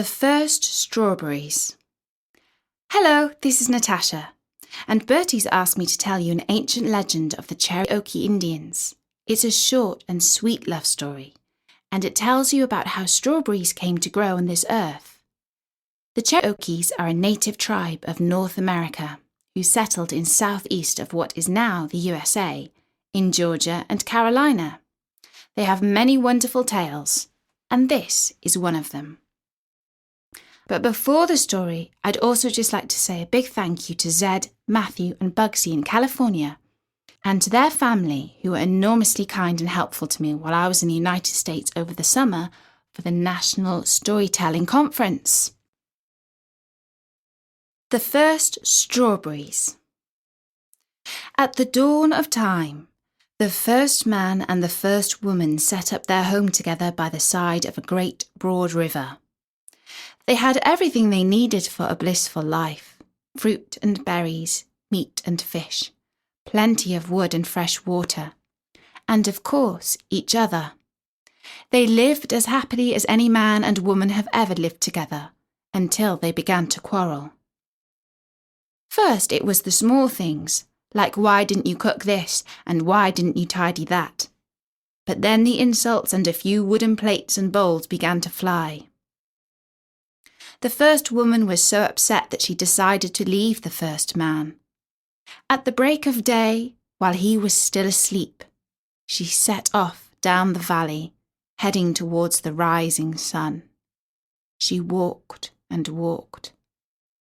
The first strawberries. Hello, this is Natasha, and Bertie's asked me to tell you an ancient legend of the Cherokee Indians. It's a short and sweet love story, and it tells you about how strawberries came to grow on this earth. The Cherokees are a native tribe of North America who settled in southeast of what is now the USA, in Georgia and Carolina. They have many wonderful tales, and this is one of them. But before the story, I'd also just like to say a big thank you to Zed, Matthew and Bugsy in California, and to their family who were enormously kind and helpful to me while I was in the United States over the summer for the National Storytelling Conference. The first strawberries. At the dawn of time, the first man and the first woman set up their home together by the side of a great broad river. They had everything they needed for a blissful life: fruit and berries, meat and fish, plenty of wood and fresh water, and of course each other. They lived as happily as any man and woman have ever lived together, until they began to quarrel. First it was the small things, like why didn't you cook this and why didn't you tidy that? But then the insults and a few wooden plates and bowls began to fly. The first woman was so upset that she decided to leave the first man. At the break of day, while he was still asleep, she set off down the valley, heading towards the rising sun. She walked and walked,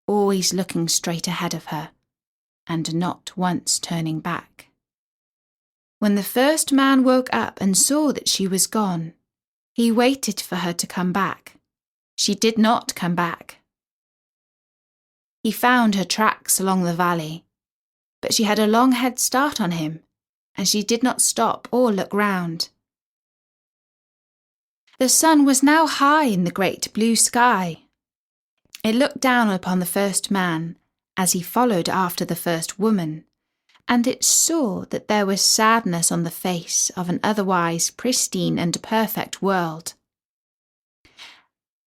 always looking straight ahead of her, and not once turning back. When the first man woke up and saw that she was gone, he waited for her to come back. She did not come back. He found her tracks along the valley, but she had a long head start on him, and she did not stop or look round. The sun was now high in the great blue sky. It looked down upon the first man as he followed after the first woman, and it saw that there was sadness on the face of an otherwise pristine and perfect world.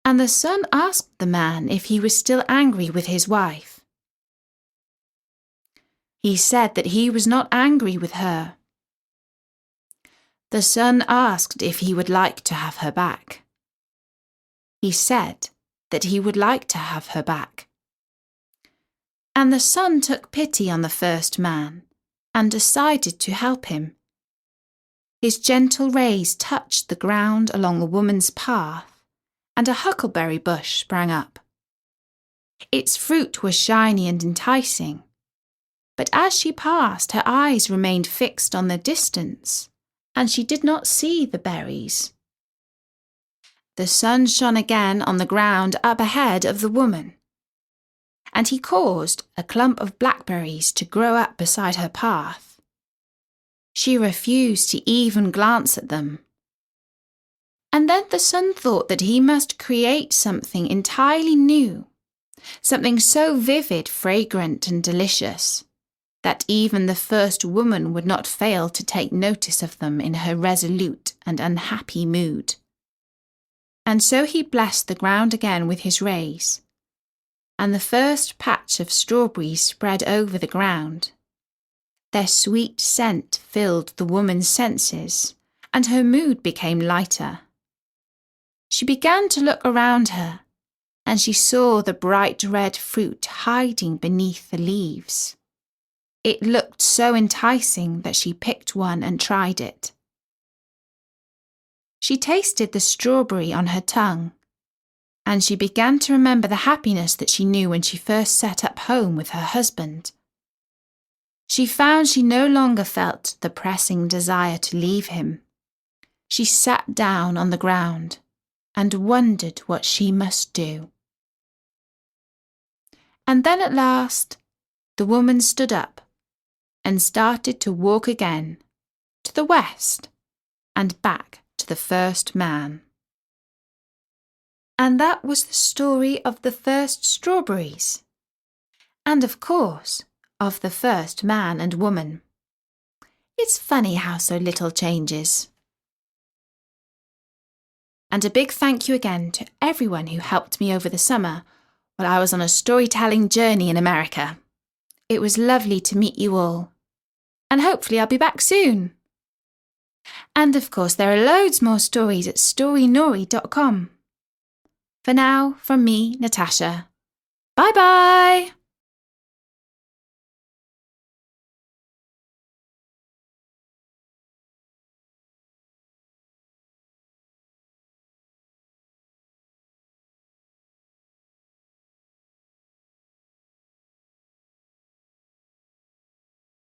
And the sun asked the man if he was still angry with his wife. He said that he was not angry with her. The sun asked if he would like to have her back. He said that he would like to have her back. And the sun took pity on the first man and decided to help him. His gentle rays touched the ground along the woman's path, and a huckleberry bush sprang up. Its fruit was shiny and enticing, but as she passed, her eyes remained fixed on the distance, and she did not see the berries. The sun shone again on the ground up ahead of the woman, and he caused a clump of blackberries to grow up beside her path. She refused to even glance at them. And then the sun thought that he must create something entirely new, something so vivid, fragrant and delicious, that even the first woman would not fail to take notice of them in her resolute and unhappy mood. And so he blessed the ground again with his rays, and the first patch of strawberries spread over the ground. Their sweet scent filled the woman's senses, and her mood became lighter. She began to look around her, and she saw the bright red fruit hiding beneath the leaves. It looked so enticing that she picked one and tried it. She tasted the strawberry on her tongue, and she began to remember the happiness that she knew when she first set up home with her husband. She found she no longer felt the pressing desire to leave him. She sat down on the ground and wondered what she must do. And then at last, the woman stood up and started to walk again to the west and back to the first man. And that was the story of the first strawberries, and of course, of the first man and woman. It's funny how so little changes. And a big thank you again to everyone who helped me over the summer while I was on a storytelling journey in America. It was lovely to meet you all. And hopefully I'll be back soon. And of course, there are loads more stories at storynori.com. For now, from me, Natasha. Bye-bye!